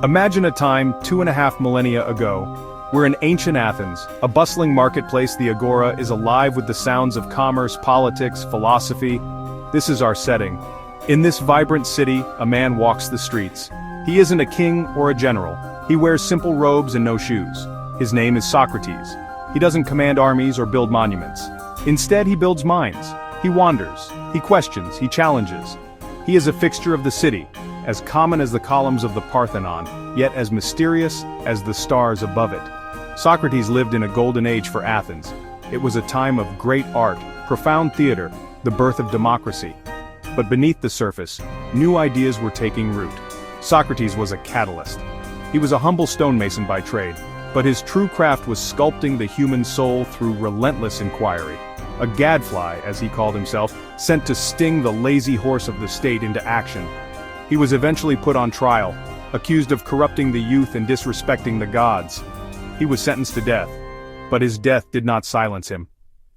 Imagine a time 2.5 millennia ago. We're in ancient Athens, a bustling marketplace. The agora is alive with the sounds of commerce, politics, philosophy. This is our setting. In this vibrant city, a man walks the streets. He isn't a king or a general. He wears simple robes and no shoes. His name is Socrates. He doesn't command armies or build monuments. Instead, he builds minds. He wanders. He questions. He challenges. He is a fixture of the city, as common as the columns of the Parthenon, yet as mysterious as the stars above it. Socrates lived in a golden age for Athens. It was a time of great art, profound theater, the birth of democracy. But beneath the surface, new ideas were taking root. Socrates was a catalyst. He was a humble stonemason by trade, but his true craft was sculpting the human soul through relentless inquiry. A gadfly, as he called himself, sent to sting the lazy horse of the state into action. He was eventually put on trial, accused of corrupting the youth and disrespecting the gods. He was sentenced to death, but his death did not silence him.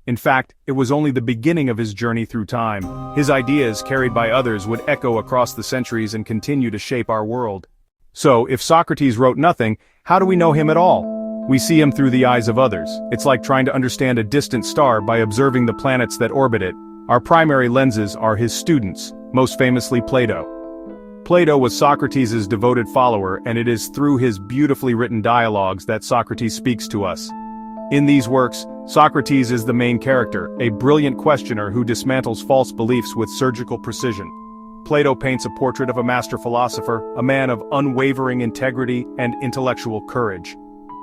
In fact, it was only the beginning of his journey through time. His ideas, carried by others, would echo across the centuries and continue to shape our world. So, if Socrates wrote nothing, how do we know him at all? We see him through the eyes of others. It's like trying to understand a distant star by observing the planets that orbit it. Our primary lenses are his students, most famously Plato. Plato was Socrates' devoted follower, and it is through his beautifully written dialogues that Socrates speaks to us. In these works, Socrates is the main character, a brilliant questioner who dismantles false beliefs with surgical precision. Plato paints a portrait of a master philosopher, a man of unwavering integrity and intellectual courage.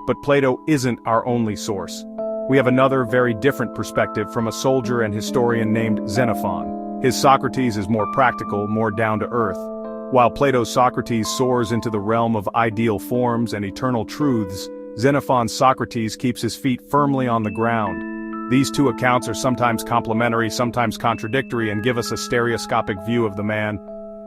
But Plato isn't our only source. We have another very different perspective from a soldier and historian named Xenophon. His Socrates is more practical, more down to earth. While Plato's Socrates soars into the realm of ideal forms and eternal truths, Xenophon's Socrates keeps his feet firmly on the ground. These two accounts are sometimes complementary, sometimes contradictory, and give us a stereoscopic view of the man.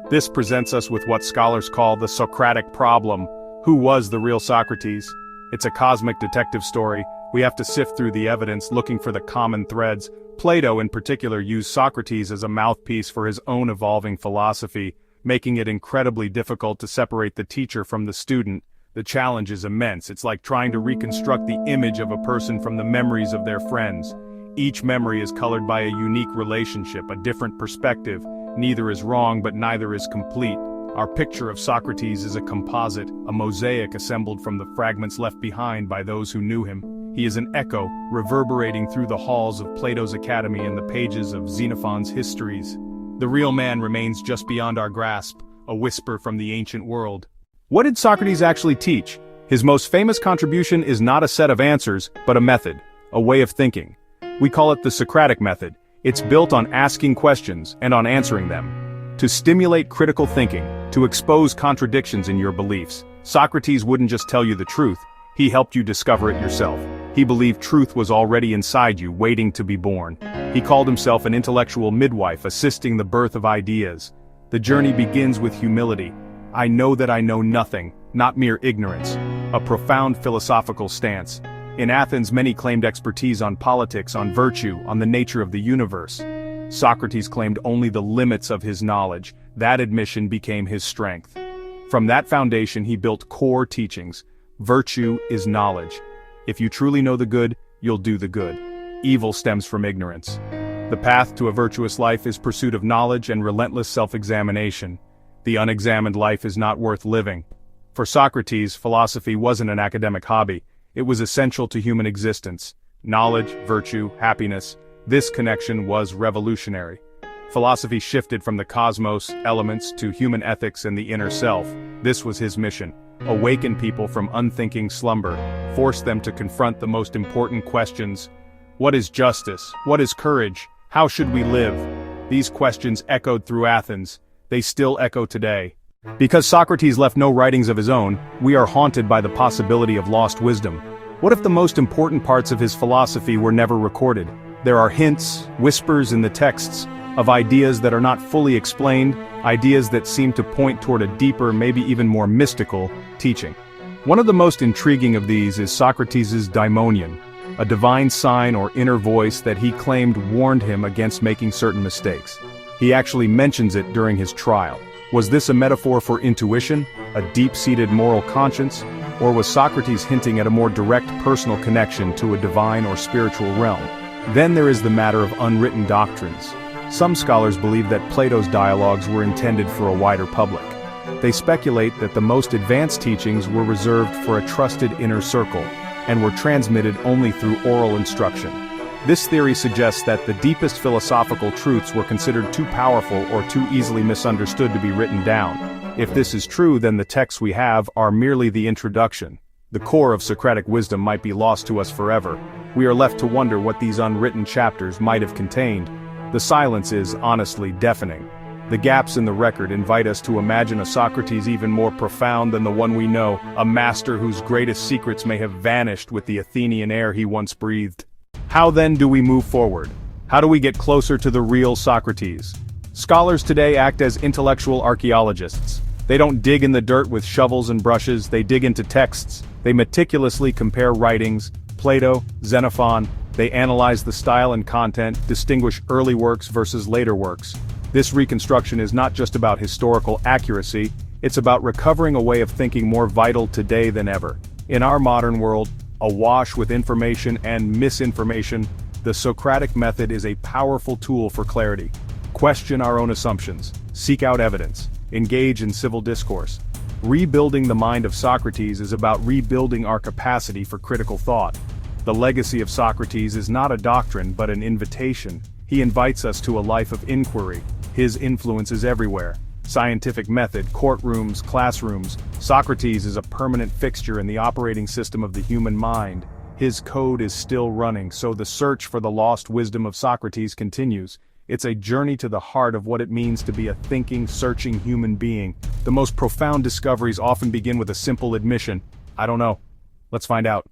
This presents us with what scholars call the Socratic problem. Who was the real Socrates? It's a cosmic detective story. We have to sift through the evidence, looking for the common threads. Plato in particular used Socrates as a mouthpiece for his own evolving philosophy, making it incredibly difficult to separate the teacher from the student. The challenge is immense. It's like trying to reconstruct the image of a person from the memories of their friends. Each memory is colored by a unique relationship, a different perspective. Neither is wrong, but neither is complete. Our picture of Socrates is a composite, a mosaic assembled from the fragments left behind by those who knew him. He is an echo, reverberating through the halls of Plato's academy and the pages of Xenophon's histories. The real man remains just beyond our grasp, a whisper from the ancient world. What did Socrates actually teach? His most famous contribution is not a set of answers, but a method, a way of thinking. We call it the Socratic method. It's built on asking questions and on answering them. To stimulate critical thinking, to expose contradictions in your beliefs. Socrates wouldn't just tell you the truth, he helped you discover it yourself. He believed truth was already inside you, waiting to be born. He called himself an intellectual midwife, assisting the birth of ideas. The journey begins with humility. I know that I know nothing, not mere ignorance. A profound philosophical stance. In Athens, many claimed expertise on politics, on virtue, on the nature of the universe. Socrates claimed only the limits of his knowledge. That admission became his strength. From that foundation, he built core teachings. Virtue is knowledge. If you truly know the good, you'll do the good. Evil stems from ignorance. The path to a virtuous life is pursuit of knowledge and relentless self-examination. The unexamined life is not worth living. For Socrates, philosophy wasn't an academic hobby. It was essential to human existence. Knowledge, virtue, happiness. This connection was revolutionary. Philosophy shifted from the cosmos, elements, to human ethics and the inner self. This was his mission. Awaken people from unthinking slumber, force them to confront the most important questions. What is justice? What is courage? How should we live? These questions echoed through Athens. They still echo today. Because Socrates left no writings of his own, we are haunted by the possibility of lost wisdom. What if the most important parts of his philosophy were never recorded? There are hints, whispers in the texts, of ideas that are not fully explained, ideas that seem to point toward a deeper, maybe even more mystical, teaching. One of the most intriguing of these is Socrates' daimonion, a divine sign or inner voice that he claimed warned him against making certain mistakes. He actually mentions it during his trial. Was this a metaphor for intuition, a deep-seated moral conscience, or was Socrates hinting at a more direct personal connection to a divine or spiritual realm? Then there is the matter of unwritten doctrines. Some scholars believe that Plato's dialogues were intended for a wider public. They speculate that the most advanced teachings were reserved for a trusted inner circle, and were transmitted only through oral instruction. This theory suggests that the deepest philosophical truths were considered too powerful or too easily misunderstood to be written down. If this is true, then the texts we have are merely the introduction. The core of Socratic wisdom might be lost to us forever. We are left to wonder what these unwritten chapters might have contained. The silence is, honestly, deafening. The gaps in the record invite us to imagine a Socrates even more profound than the one we know, a master whose greatest secrets may have vanished with the Athenian air he once breathed. How then do we move forward? How do we get closer to the real Socrates? Scholars today act as intellectual archaeologists. They don't dig in the dirt with shovels and brushes, they dig into texts. They meticulously compare writings, Plato, Xenophon. They analyze the style and content, distinguish early works versus later works. This reconstruction is not just about historical accuracy, it's about recovering a way of thinking more vital today than ever. In our modern world, awash with information and misinformation, the Socratic method is a powerful tool for clarity. Question our own assumptions, seek out evidence, engage in civil discourse. Rebuilding the mind of Socrates is about rebuilding our capacity for critical thought. The legacy of Socrates is not a doctrine but an invitation. He invites us to a life of inquiry. His influence is everywhere. Scientific method, courtrooms, classrooms. Socrates is a permanent fixture in the operating system of the human mind. His code is still running, so the search for the lost wisdom of Socrates continues. It's a journey to the heart of what it means to be a thinking, searching human being. The most profound discoveries often begin with a simple admission, I don't know. Let's find out.